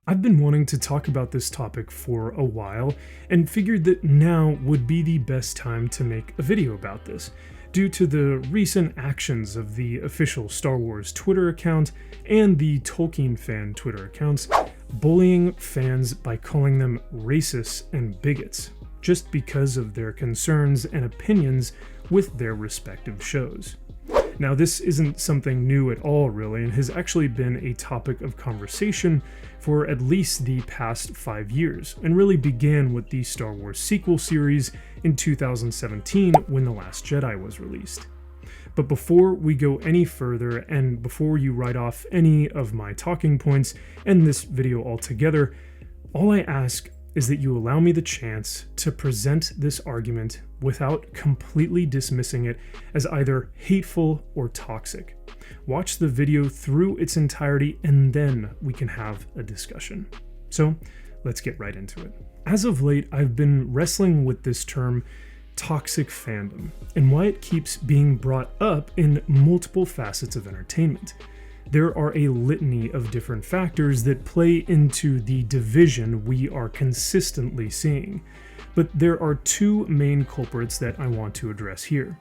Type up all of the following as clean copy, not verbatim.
I've been wanting to talk about this topic for a while and figured that now would be the best time to make a video about this, due to the recent actions of the official Star Wars Twitter account and the Tolkien fan Twitter accounts, bullying fans by calling them racists and bigots, just because of their concerns and opinions with their respective shows. Now, this isn't something new at all, really, and has actually been a topic of conversation for at least the past 5 years, and really began with the Star Wars sequel series in 2017 when The Last Jedi was released. But before we go any further, and before you write off any of my talking points and this video altogether, all I ask is that you allow me the chance to present this argument without completely dismissing it as either hateful or toxic. Watch the video through its entirety and then we can have a discussion. So let's get right into it. As of late, I've been wrestling with this term toxic fandom and why it keeps being brought up in multiple facets of entertainment. There are a litany of different factors that play into the division we are consistently seeing, but there are two main culprits that I want to address here.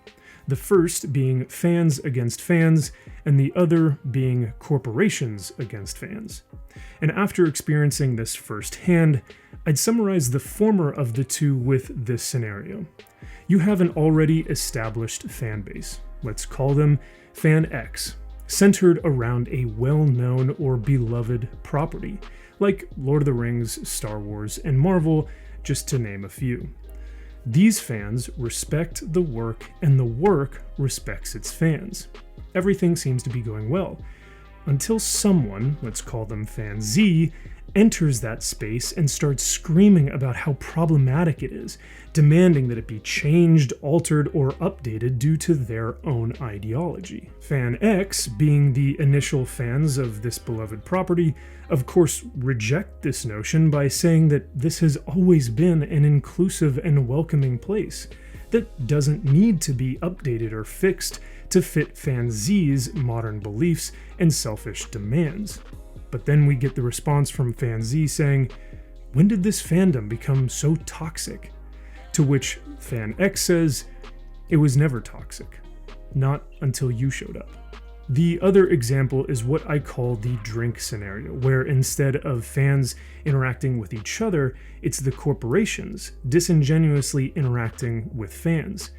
The first being fans against fans, and the other being corporations against fans. And after experiencing this firsthand, I'd summarize the former of the two with this scenario. You have an already established fan base, let's call them Fan X, centered around a well-known or beloved property, like Lord of the Rings, Star Wars, and Marvel, just to name a few. These fans respect the work, and the work respects its fans. Everything seems to be going well, until someone, let's call them Fan Z, enters that space and starts screaming about how problematic it is, demanding that it be changed, altered, or updated due to their own ideology. Fan X, being the initial fans of this beloved property, of course reject this notion by saying that this has always been an inclusive and welcoming place that doesn't need to be updated or fixed to fit Fan Z's modern beliefs and selfish demands. But then we get the response from Fan Z saying, "When did this fandom become so toxic?" To which Fan X says, "It was never toxic. Not until you showed up." The other example is what I call the drink scenario, where instead of fans interacting with each other, it's the corporations disingenuously interacting with fans,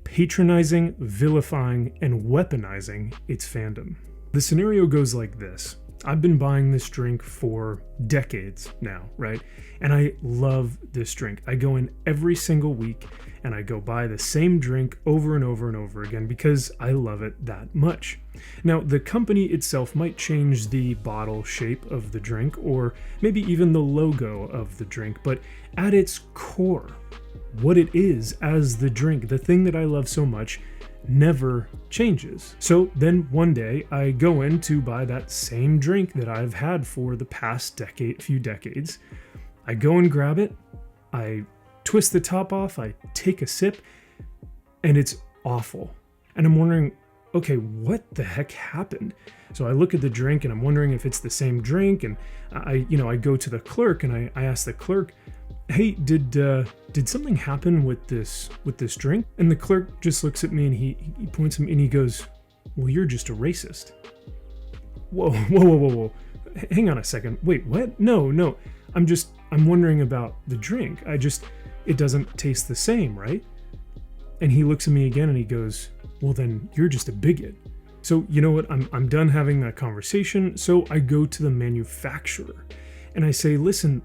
patronizing, vilifying, and weaponizing its fandom. The scenario goes like this. I've been buying this drink for decades now, right? And I love this drink. I go in every single week and I go buy the same drink over and over and over again because I love it that much. Now, the company itself might change the bottle shape of the drink or maybe even the logo of the drink, but at its core, what it is as the drink, the thing that I love so much, never changes. So then one day I go in to buy that same drink that I've had for the past few decades. I go and grab it, I twist the top off, I take a sip, and it's awful. And I'm wondering, okay, what the heck happened? So I look at the drink and I'm wondering if it's the same drink, and I go to the clerk and I ask the clerk, "Hey, did something happen with this drink?" And the clerk just looks at me and he points him and he goes, "Well, you're just a racist." Whoa. Hang on a second. Wait, what? No. I'm wondering about the drink. It doesn't taste the same, right? And he looks at me again and he goes, "Well, then you're just a bigot." So you know what? I'm done having that conversation. So I go to the manufacturer and I say, "Listen,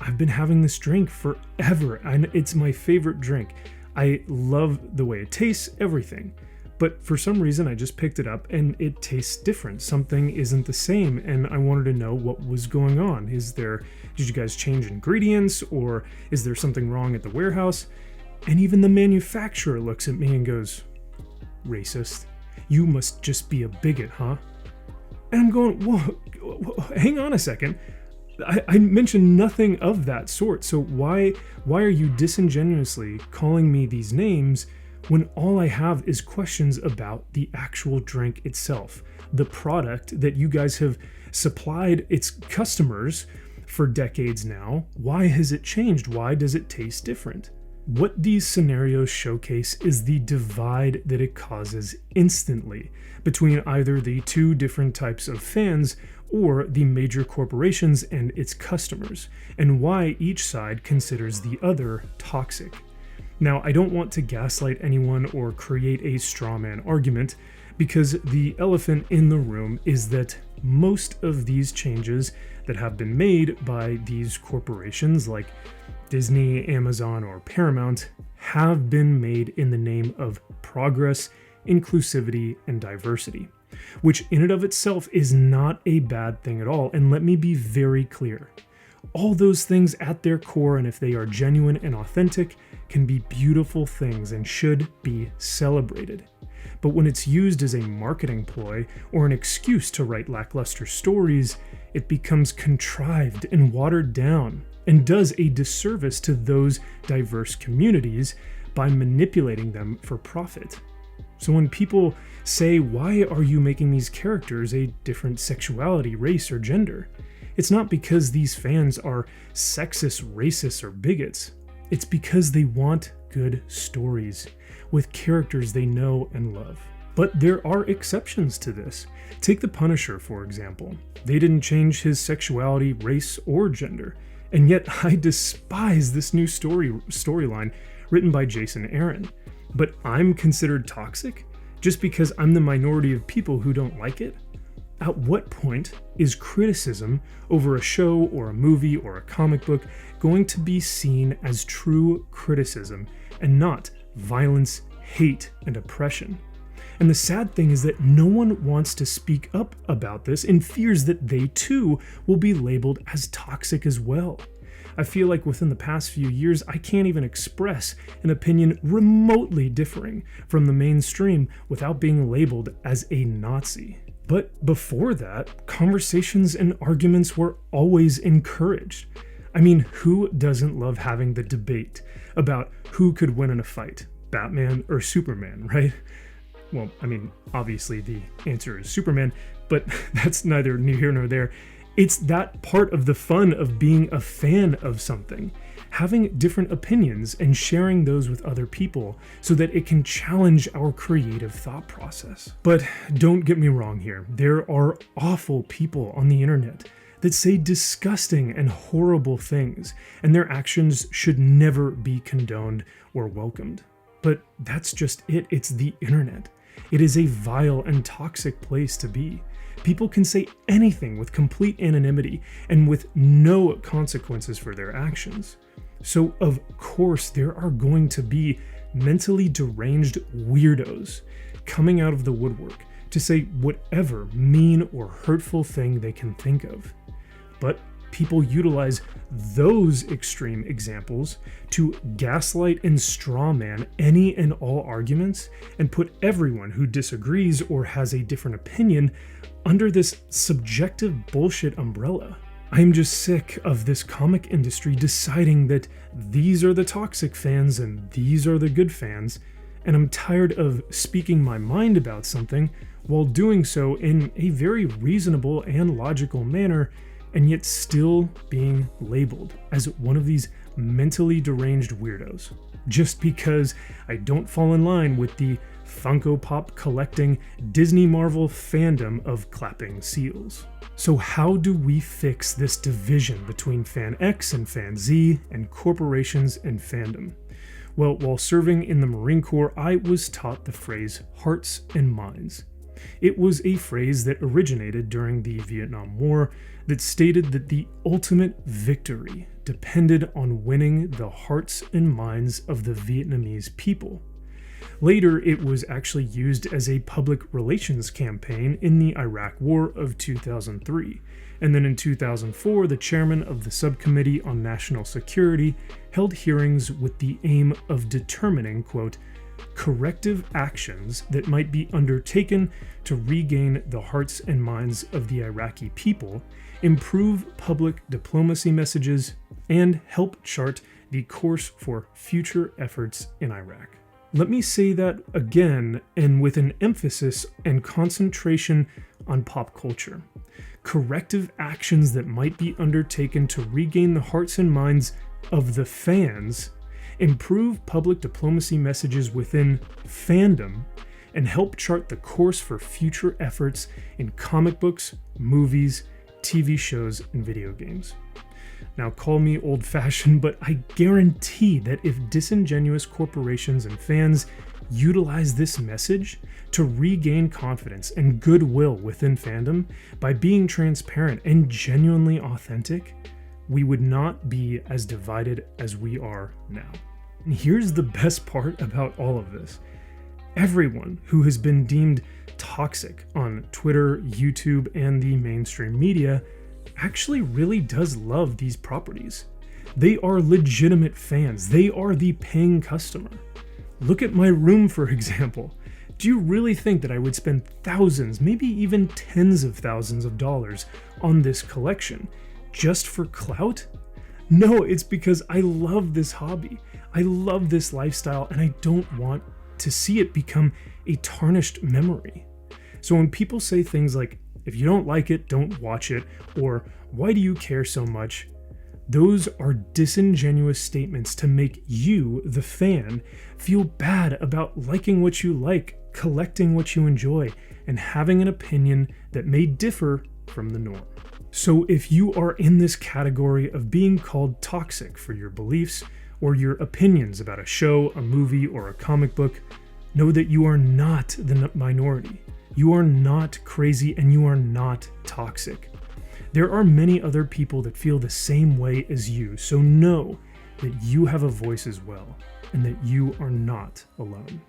I've been having this drink forever, and it's my favorite drink. I love the way it tastes, everything. But for some reason, I just picked it up and it tastes different. Something isn't the same, and I wanted to know what was going on. Did you guys change ingredients, or is there something wrong at the warehouse?" And even the manufacturer looks at me and goes, "Racist. You must just be a bigot, huh?" And I'm going, whoa, hang on a second. I mentioned nothing of that sort, so why are you disingenuously calling me these names when all I have is questions about the actual drink itself, the product that you guys have supplied its customers for decades now. Why has it changed? Why does it taste different? What these scenarios showcase is the divide that it causes instantly between either the two different types of fans or the major corporations and its customers, and why each side considers the other toxic. Now, I don't want to gaslight anyone or create a strawman argument, because the elephant in the room is that most of these changes that have been made by these corporations like Disney, Amazon, or Paramount have been made in the name of progress, inclusivity, and diversity, which in and of itself is not a bad thing at all. And let me be very clear. All those things at their core, and if they are genuine and authentic, can be beautiful things and should be celebrated. But when it's used as a marketing ploy or an excuse to write lackluster stories, it becomes contrived and watered down and does a disservice to those diverse communities by manipulating them for profit. So when people say, why are you making these characters a different sexuality, race, or gender? It's not because these fans are sexist, racist, or bigots. It's because they want good stories with characters they know and love. But there are exceptions to this. Take the Punisher, for example. They didn't change his sexuality, race, or gender. And yet I despise this new storyline written by Jason Aaron. But I'm considered toxic just because I'm the minority of people who don't like it? At what point is criticism over a show or a movie or a comic book going to be seen as true criticism and not violence, hate, and oppression? And the sad thing is that no one wants to speak up about this and fears that they too will be labeled as toxic as well. I feel like within the past few years, I can't even express an opinion remotely differing from the mainstream without being labeled as a Nazi. But before that, conversations and arguments were always encouraged. I mean, who doesn't love having the debate about who could win in a fight, Batman or Superman, right? Well, I mean, obviously the answer is Superman, but that's neither here nor there. It's that part of the fun of being a fan of something, having different opinions and sharing those with other people so that it can challenge our creative thought process. But don't get me wrong here, there are awful people on the internet that say disgusting and horrible things, and their actions should never be condoned or welcomed. But that's just it, it's the internet. It is a vile and toxic place to be. People can say anything with complete anonymity and with no consequences for their actions. So of course there are going to be mentally deranged weirdos coming out of the woodwork to say whatever mean or hurtful thing they can think of. But people utilize those extreme examples to gaslight and strawman any and all arguments and put everyone who disagrees or has a different opinion under this subjective bullshit umbrella. I am just sick of this comic industry deciding that these are the toxic fans and these are the good fans, and I'm tired of speaking my mind about something while doing so in a very reasonable and logical manner, and yet still being labeled as one of these mentally deranged weirdos, just because I don't fall in line with the Funko Pop collecting Disney Marvel fandom of clapping seals. So how do we fix this division between Fan X and Fan Z and corporations and fandom? Well, while serving in the Marine Corps, I was taught the phrase hearts and minds. It was a phrase that originated during the Vietnam War that stated that the ultimate victory depended on winning the hearts and minds of the Vietnamese people. Later, it was actually used as a public relations campaign in the Iraq War of 2003. And then in 2004, the chairman of the Subcommittee on National Security held hearings with the aim of determining, quote, corrective actions that might be undertaken to regain the hearts and minds of the Iraqi people, improve public diplomacy messages, and help chart the course for future efforts in Iraq. Let me say that again, and with an emphasis and concentration on pop culture. Corrective actions that might be undertaken to regain the hearts and minds of the fans, improve public diplomacy messages within fandom, and help chart the course for future efforts in comic books, movies, TV shows, and video games. Now, call me old-fashioned, but I guarantee that if disingenuous corporations and fans utilize this message to regain confidence and goodwill within fandom by being transparent and genuinely authentic, we would not be as divided as we are now. And here's the best part about all of this. Everyone who has been deemed toxic on Twitter, YouTube, and the mainstream media actually really does love these properties. They are legitimate fans. They are the paying customer. Look at my room, for example. Do you really think that I would spend thousands, maybe even tens of thousands of dollars on this collection just for clout? No, it's because I love this hobby. I love this lifestyle, and I don't want to see it become a tarnished memory. So when people say things like, if you don't like it, don't watch it, or why do you care so much? Those are disingenuous statements to make you, the fan, feel bad about liking what you like, collecting what you enjoy, and having an opinion that may differ from the norm. So if you are in this category of being called toxic for your beliefs or your opinions about a show, a movie, or a comic book, know that you are not the minority. You are not crazy, and you are not toxic. There are many other people that feel the same way as you, so know that you have a voice as well, and that you are not alone.